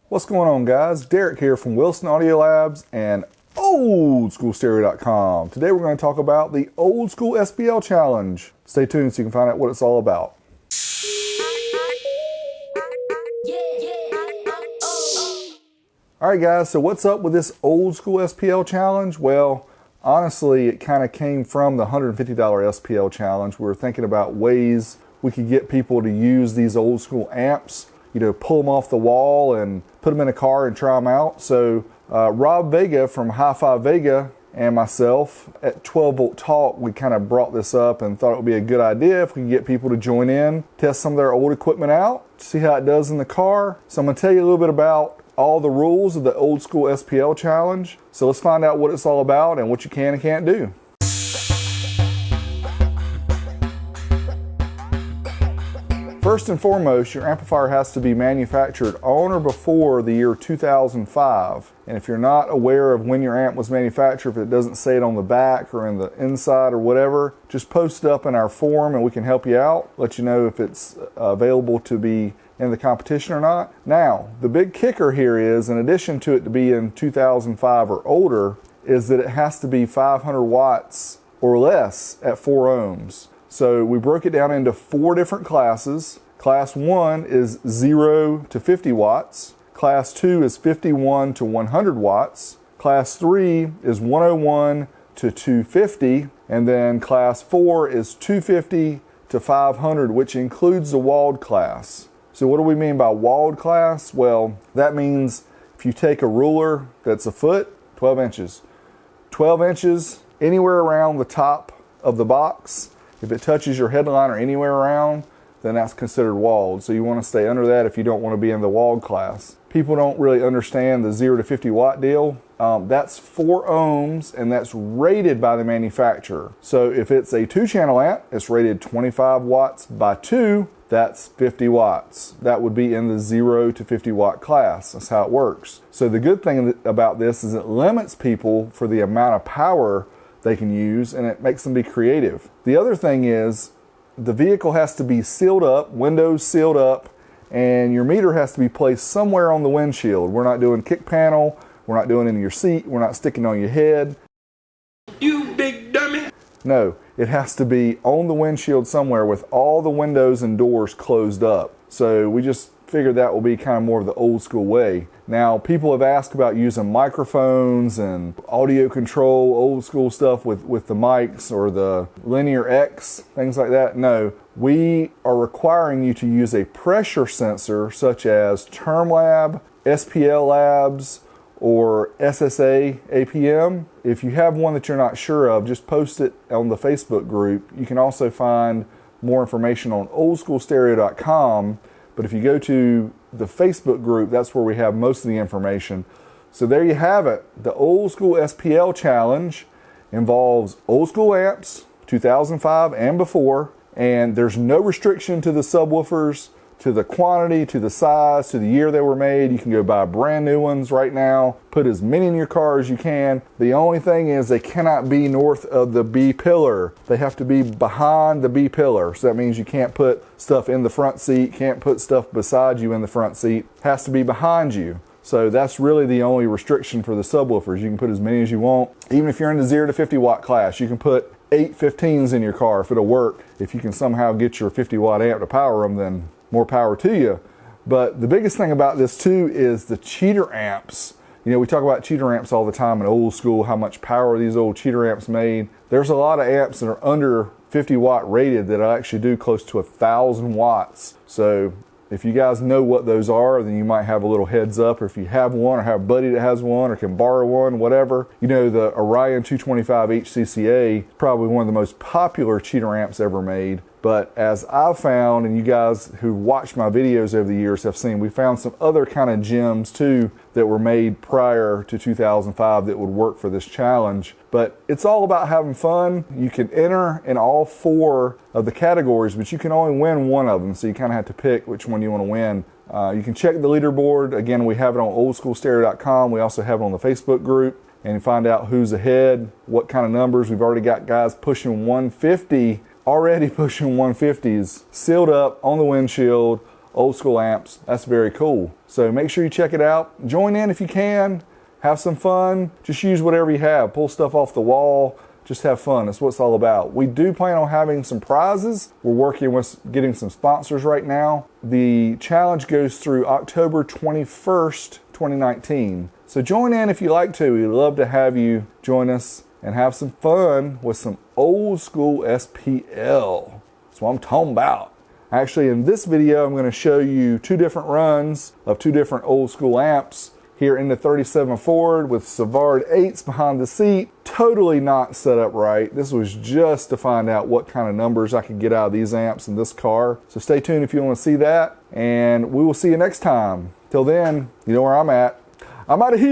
What's going on, guys? Derek here from Wilson Audio Labs and OldSchoolStereo.com. Today we're going to talk about the Old School SPL Challenge. Stay tuned so you can find out what it's all about. Alright guys, so what's up with this Old School SPL Challenge? Well, honestly, it kind of came from the $150 SPL Challenge. We were thinking about ways we could get people to use these old school amps, you know, pull them off the wall and put them in a car and try them out. So Rob Vega from Hi-Fi Vega and myself at 12 Volt Talk, we kind of brought this up and thought it would be a good idea if we could get people to join in, test some of their old equipment out, see how it does in the car. So I'm going to tell you a little bit about all the rules of the Old School SPL Challenge. So let's find out what it's all about and what you can and can't do. First and foremost, your amplifier has to be manufactured on or before the year 2005. And if you're not aware of when your amp was manufactured, if it doesn't say it on the back or in the inside or whatever, just post it up in our forum and we can help you out, let you know if it's available to be in the competition or not. Now, the big kicker here is, in addition to it to be in 2005 or older, is that it has to be 500 watts or less at 4 ohms. So we broke it down into 4 different classes. Class 1 is 0 to 50 watts. Class 2 is 51 to 100 watts. Class 3 is 101 to 250. And then Class 4 is 250 to 500, which includes the walled class. So what do we mean by walled class? Well, that means if you take a ruler that's a foot, 12 inches. 12 inches anywhere around the top of the box. If it touches your headliner anywhere around, then that's considered walled. So you want to stay under that if you don't want to be in the walled class. People don't really understand the 0 to 50 watt deal. That's 4 ohms and that's rated by the manufacturer. So if it's a 2-channel amp, it's rated 25 watts by 2, that's 50 watts. That would be in the 0 to 50 watt class. That's how it works. So the good thing about this is it limits people for the amount of power they can use, and it makes them be creative. The other thing is the vehicle has to be sealed up, windows sealed up, and your meter has to be placed somewhere on the windshield. We're not doing kick panel, we're not doing it in your seat, we're not sticking on your head. You big dummy! No, it has to be on the windshield somewhere with all the windows and doors closed up. So we just figured that will be kind of more of the old school way. Now, people have asked about using microphones and audio control, old school stuff with the mics or the Linear X, things like that. No, we are requiring you to use a pressure sensor such as TermLab, SPL Labs, or SSA APM. If you have one that you're not sure of, just post it on the Facebook group. You can also find more information on OldSchoolStereo.com. But if you go to the Facebook group, that's where we have most of the information. So there you have it. The Old School SPL Challenge involves old school amps, 2005 and before, and there's no restriction to the subwoofers, to the quantity, to the size, to the year they were made. You can go buy brand new ones right now, put as many in your car as you can. The only thing is they cannot be north of the B pillar. They have to be behind the B pillar. So that means you can't put stuff in the front seat, can't put stuff beside you in the front seat. It has to be behind you. So that's really the only restriction for the subwoofers. You can put as many as you want. Even if you're in the 0 to 50 watt class, you can put 8 15s in your car if it'll work. If you can somehow get your 50 watt amp to power them, then more power to you. But the biggest thing about this too is the cheater amps. You know, we talk about cheater amps all the time in old school, how much power these old cheater amps made. There's a lot of amps that are under 50 watt rated that actually do close to 1,000 watts. So if you guys know what those are, then you might have a little heads up, or if you have one or have a buddy that has one or can borrow one, whatever. You know, the Orion 225 HCCA is probably one of the most popular cheater amps ever made. But as I've found, and you guys who've watched my videos over the years have seen, we found some other kind of gems too that were made prior to 2005 that would work for this challenge. But it's all about having fun. You can enter in all 4 of the categories, but you can only win one of them. So you kind of have to pick which one you want to win. You can check the leaderboard. Again, we have it on OldSchoolStereo.com. We also have it on the Facebook group, and find out who's ahead, what kind of numbers. We've already got guys pushing 150, already pushing 150s, sealed up on the windshield, old school amps. That's very cool. So make sure you check it out. Join in if you can. Have some fun. Just use whatever you have. Pull stuff off the wall. Just have fun. That's what it's all about. We do plan on having some prizes. We're working with getting some sponsors right now. The challenge goes through October 21st, 2019. So join in if you like to. We'd love to have you join us and have some fun with some old school SPL. That's what I'm talking about. Actually, in this video, I'm going to show you two different runs of two different old school amps here in the 37 Ford with Savard 8s behind the seat. Totally not set up right. This was just to find out what kind of numbers I could get out of these amps in this car. So stay tuned if you want to see that, and we will see you next time. Till then, you know where I'm at. I'm out of here.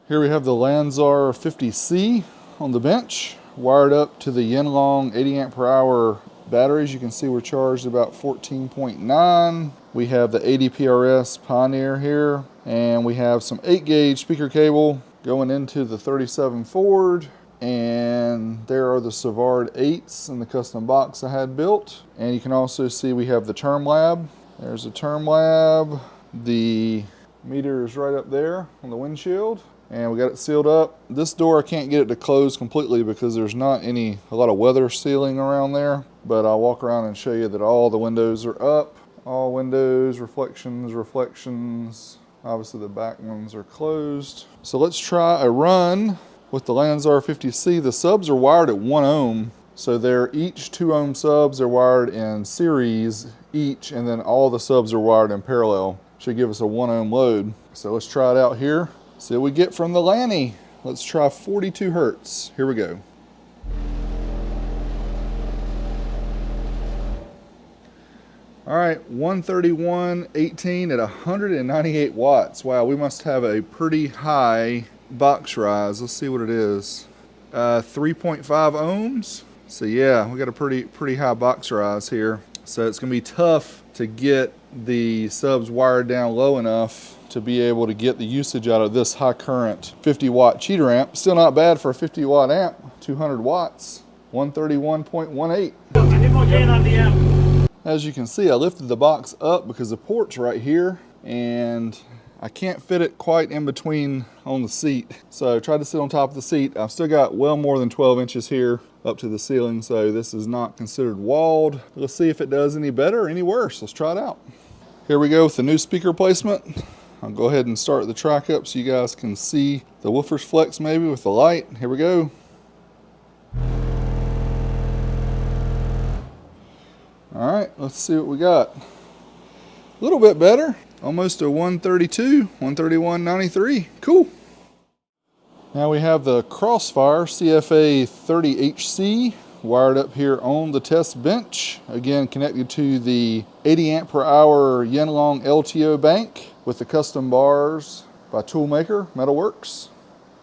Here we have the Lanzar 50C on the bench, wired up to the Yanlong 80 amp per hour batteries. You can see we're charged about 14.9. We have the 80 PRS Pioneer here, and we have some 8 gauge speaker cable going into the 37 Ford. And there are the Savard 8s in the custom box I had built. And you can also see we have the term lab. There's the term lab. The meter is right up there on the windshield, and we got it sealed up. This door I can't get it to close completely because there's not a lot of weather sealing around there, but I'll walk around and show you that all the windows are up. All windows, reflections. Obviously the back ones are closed. So let's try a run with the Lanzar 50C. The subs are wired at 1 ohm. So they're each 2 ohm subs. They're wired in series each, and then all the subs are wired in parallel. Should give us a 1 ohm load. So let's try it out here. See what we get from the Lanny. Let's try 42 hertz. Here we go. All right, 131.18 at 198 watts. Wow, we must have a pretty high box rise. Let's see what it is. 3.5 ohms. So yeah, we got a pretty high box rise here. So it's gonna be tough to get the subs wired down low enough to be able to get the usage out of this high current 50 watt cheater amp. Still not bad for a 50 watt amp, 200 watts, 131.18. As you can see, I lifted the box up because the port's right here, and I can't fit it quite in between on the seat. So I tried to sit on top of the seat. I've still got well more than 12 inches here up to the ceiling, so this is not considered walled. Let's see if it does any better or any worse. Let's try it out. Here we go with the new speaker placement. I'll go ahead and start the track up so you guys can see the woofers flex maybe with the light. Here we go. All right, let's see what we got. A little bit better, almost a 132, 131.93, cool. Now we have the Crossfire CFA-30HC wired up here on the test bench. Again, connected to the 80 amp per hour Yanlong LTO bank with the custom bars by Toolmaker Metalworks.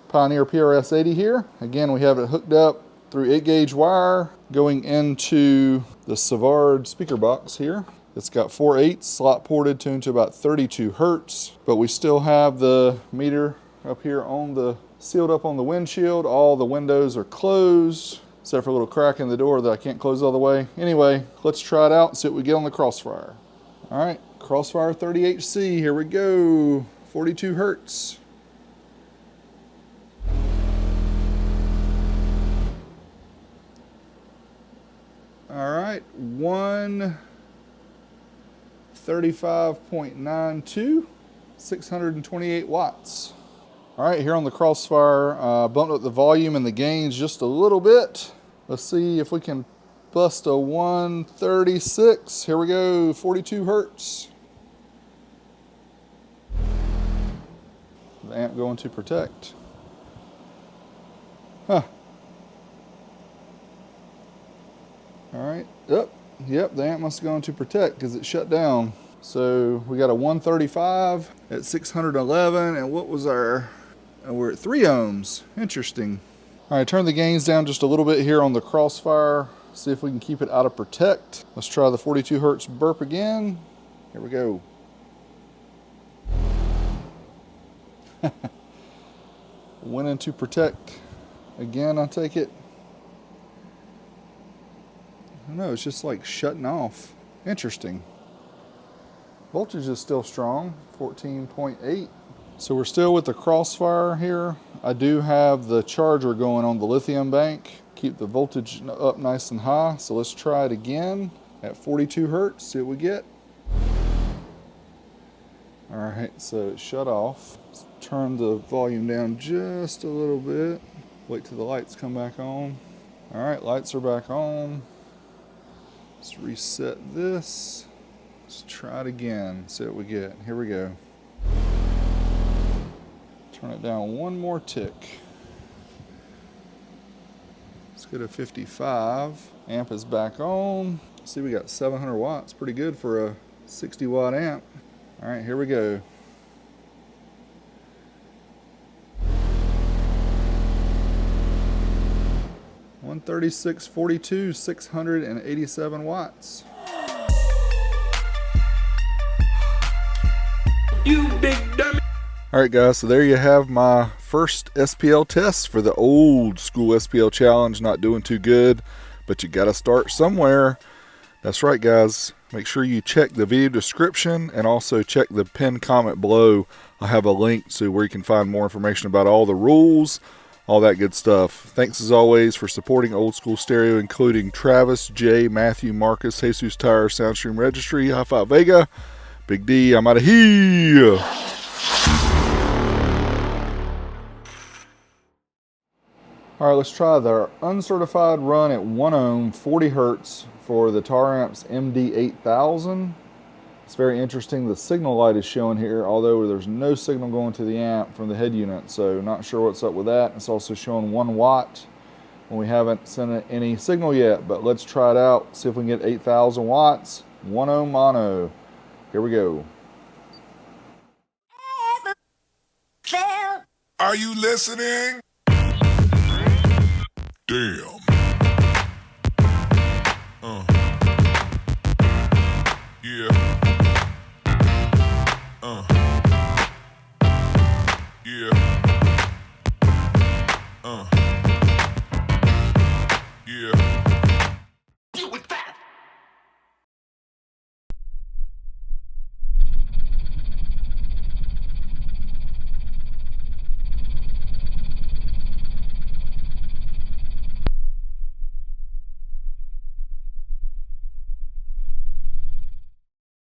Pioneer PRS 80 here. Again, we have it hooked up through 8 gauge wire going into the Savard speaker box here. It's got 4 8s slot ported, tuned to about 32 hertz, but we still have the meter up here on the sealed up on the windshield. All the windows are closed except for a little crack in the door that I can't close all the way. Anyway, let's try it out and see what we get on the Crossfire. All right, Crossfire 30HC, here we go, 42 hertz. All right, 135.92, 628 watts. All right, here on the Crossfire, bumped up the volume and the gains just a little bit. Let's see if we can bust a 136. Here we go, 42 hertz. The amp going to protect. Huh. All right, yep, the amp must have gone to protect because it shut down. So we got a 135 at 611, and what was our, we're at 3 ohms, interesting. All right, turn the gains down just a little bit here on the Crossfire, see if we can keep it out of protect. Let's try the 42 hertz burp again. Here we go. Went into protect again, I take it. I don't know, it's just like shutting off. Interesting. Voltage is still strong, 14.8. So we're still with the Crossfire here. I do have the charger going on the lithium bank. Keep the voltage up nice and high. So let's try it again at 42 Hertz, see what we get. All right, so it shut off. Let's turn the volume down just a little bit. Wait till the lights come back on. All right, lights are back on. Let's reset this. Let's try it again, see what we get. Here we go. Turn it down one more tick. Let's go to 55. Amp is back on. See, we got 700 watts. Pretty good for a 60 watt amp. All right, here we go. $136.42, 687 watts. You big dummy. All right, guys, so there you have my first SPL test for the Old School SPL Challenge. Not doing too good, but you got to start somewhere. That's right, guys. Make sure you check the video description and also check the pinned comment below. I have a link to where you can find more information about all the rules, all that good stuff. Thanks as always for supporting Old School Stereo, including Travis, Jay, Matthew, Marcus, Jesus Tire, Soundstream Registry, High Five Vega, Big D. I'm out of here. All right, let's try the uncertified run at 1 ohm, 40 Hertz for the Taramps MD8000. It's very interesting. The signal light is showing here, although there's no signal going to the amp from the head unit, so not sure what's up with that. It's also showing 1 watt when we haven't sent any signal yet, but let's try it out, see if we can get 8,000 watts, 1 ohm mono. Here we go. Are you listening? Damn.